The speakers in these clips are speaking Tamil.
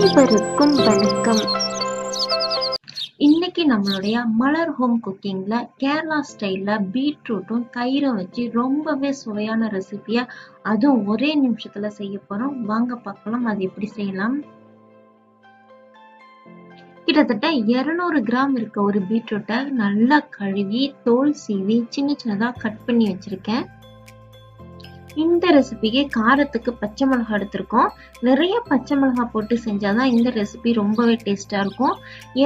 அனைவருக்கும் வணக்கம். இன்னைக்கு நம்மளுடைய மலர் ஹோம் குக்கிங்ல கேரளா ஸ்டைல்ல பீட்ரூட்டும் தயிரும் வச்சு ரொம்பவே சுவையான ரெசிபியா அதுவும் ஒரே நிமிஷத்துல செய்ய போறோம். வாங்க பார்க்கலாம் அது எப்படி செய்யலாம். கிட்டத்தட்ட 200 கிராம் இருக்க ஒரு பீட்ரூட்டை நல்லா கழுவி தோல் சீவி சின்ன சின்னதா கட் பண்ணி வச்சிருக்கேன். இந்த ரெசிபிக்கு காரத்துக்கு பச்சை மிளகாய் எடுத்திருக்கோம். நிறைய பச்சை மிளகாய் போட்டு செஞ்சாதான் இந்த ரெசிபி ரொம்பவே டேஸ்டா இருக்கும்.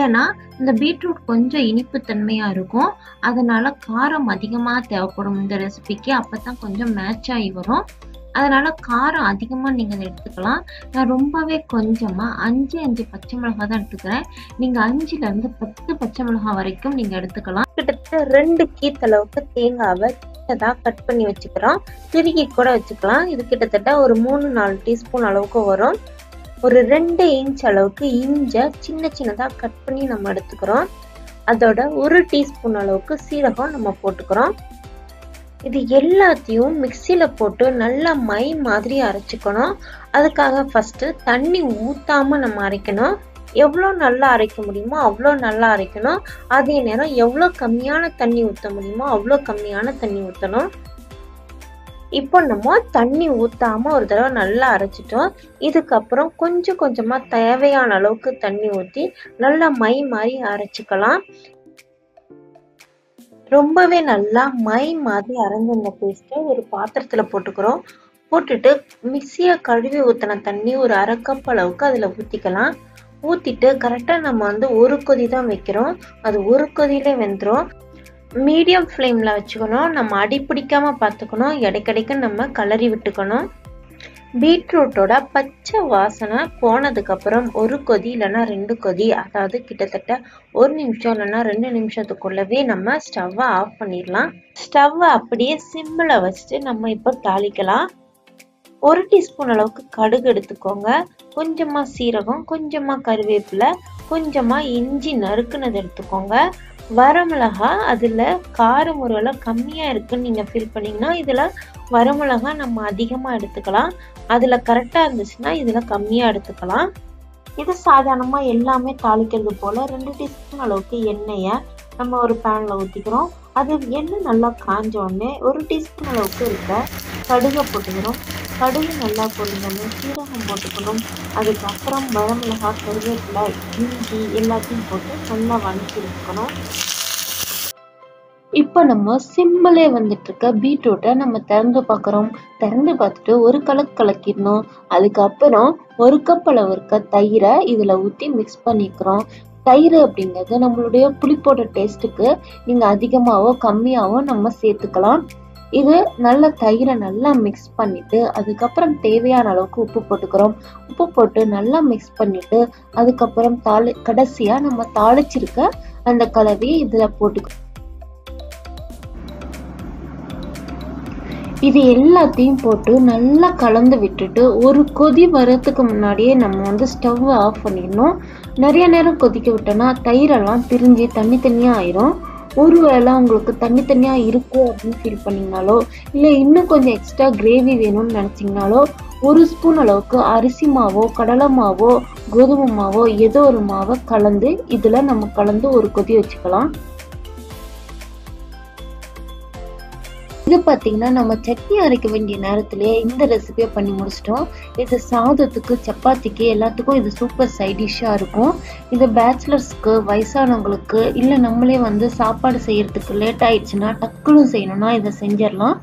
ஏன்னா இந்த பீட்ரூட் கொஞ்சம் இனிப்பு தன்மையா இருக்கும், அதனால காரம் அதிகமா தேவைப்படும் இந்த ரெசிபிக்கு. அப்பதான் கொஞ்சம் மேட்ச் ஆகி வரும். அதனால காரம் அதிகமா நீங்க எடுத்துக்கலாம். நான் ரொம்பவே கொஞ்சமா 5 பச்சை மிளகாய் தான் எடுத்துக்கிறேன். நீங்க 5ல இருந்து 10 பச்சை மிளகாய் வரைக்கும் நீங்க எடுத்துக்கலாம். கிட்டத்தட்ட 2 கீத் அளவுக்கு தேங்காவை சின்னதா கட் பண்ணி வச்சுக்கிறோம். திருகி கூட வச்சுக்கலாம். இது கிட்டத்தட்ட ஒரு 3-4 டீஸ்பூன் அளவுக்கு வரும். ஒரு 2 இன்ச் அளவுக்கு இஞ்சை சின்ன சின்னதா கட் பண்ணி நம்ம எடுத்துக்கிறோம். அதோட 1 டீஸ்பூன் அளவுக்கு சீரகம் நம்ம போட்டுக்கிறோம். இது எல்லாத்தையும் மிக்சியில போட்டு நல்லா மை மாதிரி அரைச்சிக்கணும். அதுக்காக ஃபர்ஸ்ட் தண்ணி ஊத்தாம நம்ம அரைக்கணும். எவ்வளோ நல்லா அரைக்க முடியுமோ அவ்வளோ நல்லா அரைக்கணும். அதே நேரம் எவ்வளோ கம்மியான தண்ணி ஊற்ற முடியுமோ அவ்வளோ கம்மியான தண்ணி ஊற்றணும். இப்போ நம்ம தண்ணி ஊத்தாம ஒரு தடவை நல்லா அரைச்சிட்டோம். இதுக்கப்புறம் கொஞ்சம் கொஞ்சமா தேவையான அளவுக்கு தண்ணி ஊற்றி நல்லா மை மாதிரி அரைச்சிக்கலாம். ரொம்பவே நல்லா மை மாதிரி அரைஞ்ச இந்த பேஸ்ட்டை ஒரு பாத்திரத்துல போட்டுக்கிறோம். போட்டுட்டு மிக்சியை கழுவி ஊற்றின தண்ணி ஒரு 1/2 கப் அளவுக்கு அதில் ஊற்றிக்கலாம். ஊற்றிட்டு கரெக்டாக நம்ம ஒரு கொதி தான் வைக்கிறோம். அது ஒரு கொதியிலே வெந்துடும். மீடியம் ஃப்ளேமில் வச்சுக்கணும். நம்ம அடி பிடிக்காம பார்த்துக்கணும். இடைக்கிடைக்கு நம்ம கிளறி விட்டுக்கணும். பீட்ரூட்டோட பச்சை வாசனை போனதுக்கப்புறம் ஒரு கொதி இல்லைன்னா 2 கொதி, அதாவது கிட்டத்தட்ட 1 நிமிஷம் இல்லைன்னா 2 நிமிஷத்துக்குள்ளவே நம்ம ஸ்டவ்வை ஆஃப் பண்ணிடலாம். ஸ்டவ்வை அப்படியே சிம்மில் வச்சுட்டு நம்ம இப்போ தாளிக்கலாம். 1 டீஸ்பூன் அளவுக்கு கடுகு எடுத்துக்கோங்க. கொஞ்சமாக சீரகம், கொஞ்சமாக கருவேப்பிலை, கொஞ்சமாக இஞ்சி நறுக்குனது எடுத்துக்கோங்க. வரமிளகா, அதில் காரம் ஒருவேளை கம்மியாக இருக்குன்னு நீங்கள் ஃபீல் பண்ணிங்கன்னா இதில் வரமிளகா நம்ம அதிகமாக எடுத்துக்கலாம். அதில் கரெக்டாக இருந்துச்சுன்னா இதில் கம்மியாக எடுத்துக்கலாம். இது சாதாரணமாக எல்லாமே தாளிக்கிறது போல் 2 டீஸ்பூன் அளவுக்கு எண்ணெயை நம்ம ஒரு பேனில் ஊற்றிக்கிறோம். அது எண்ணெய் நல்லா காஞ்ச உடனே 1 டீஸ்பூன் அளவுக்கு இருக்க கடுகை போட்டுக்கிறோம். கடுகு நல்லா பொரிஞ்சோடனே சீரகம் போட்டுக்கணும். அதுக்கப்புறம் வரமிளகா, கருவேப்பிலை, இஞ்சி எல்லாத்தையும் போட்டு நல்லா வதக்கி எடுத்துக்கணும். இப்போ நம்ம சிம்மிலே வந்துட்டு இருக்க பீட்ரூட்டை நம்ம திறந்து பார்க்குறோம். திறந்து பார்த்துட்டு ஒரு கலக்கிடணும். அதுக்கப்புறம் 1 கப் அளவு இருக்க தயிரை இதில் ஊற்றி மிக்ஸ் பண்ணிக்கிறோம். தயிர் அப்படிங்கிறது நம்மளுடைய புளிப்போட டேஸ்ட்டுக்கு நீங்கள் அதிகமாகவோ கம்மியாகவோ நம்ம சேர்த்துக்கலாம். இது நல்ல தயிரை நல்லா மிக்ஸ் பண்ணிட்டு அதுக்கப்புறம் தேவையான அளவுக்கு உப்பு போட்டுக்கிறோம். உப்பு போட்டு நல்லா மிக்ஸ் பண்ணிட்டு அதுக்கப்புறம் கடைசியா நம்ம தாளிச்சிருக்க அந்த கலவையை இதுல போட்டுக்கிறோம். இது எல்லாத்தையும் போட்டு நல்லா கலந்து விட்டுட்டு ஒரு கொதி வரதுக்கு முன்னாடியே நம்ம ஸ்டவ் ஆஃப் பண்ணிடணும். நிறைய நேரம் கொதிக்க விட்டோம்னா தயிரெல்லாம் பிரிஞ்சு தனித்தனியா ஆயிரும். ஒருவேளை உங்களுக்கு தனித்தனியா இருக்கும் அப்படின்னு ஃபீல் பண்ணீங்கனாலோ இல்லை இன்னும் கொஞ்சம் எக்ஸ்ட்ரா கிரேவி வேணும்னு நினைச்சீங்கனாலோ 1 ஸ்பூன் அளவுக்கு அரிசி மாவோ கடலை மாவோ கோதுமை மாவோ ஏதோ ஒரு மாவை கலந்து இதுல நம்ம கலந்து ஒரு கொதி வச்சுக்கலாம். இது பார்த்தீங்கன்னா நம்ம சட்னி அரைக்க வேண்டிய நேரத்திலேயே இந்த ரெசிபியை பண்ணி முடிச்சிட்டோம். இது சாதத்துக்கு, சப்பாத்திக்கு எல்லாத்துக்கும் இது சூப்பர் சைட் டிஷ்ஷாக இருக்கும். இது பேச்சுலர்ஸ்க்கு, வயசானவங்களுக்கு, இல்லை நம்மளே சாப்பாடு செய்யறதுக்கு லேட் ஆயிடுச்சுன்னா டக்குன்னு செய்யணும்னா இதை செஞ்சிடலாம்.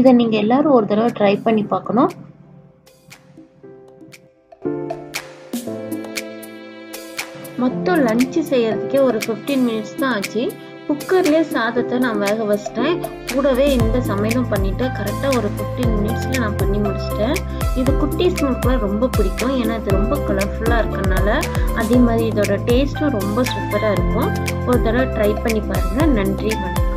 இதை நீங்கள் எல்லாரும் ஒரு தடவை ட்ரை பண்ணி பார்க்கணும். மொத்தம் லஞ்சு செய்யறதுக்கே ஒரு 15 மினிட்ஸ் தான் ஆச்சு. குக்கர்லேயே சாதத்தை நான் வேக வச்சிட்டேன். கூடவே இந்த சமையலும் பண்ணிட்டு கரெக்டாக ஒரு 15 மினிட்ஸில் நான் பண்ணி முடிச்சிட்டேன். இது குட்டீஸ்களுக்கு ரொம்ப பிடிக்கும். ஏன்னா இது ரொம்ப கலர்ஃபுல்லாக இருக்கனால. அதே மாதிரி இதோட டேஸ்ட்டும் ரொம்ப சூப்பராக இருக்கும். ஒரு தடவை ட்ரை பண்ணி பாருங்கள். நன்றி, வணக்கம்.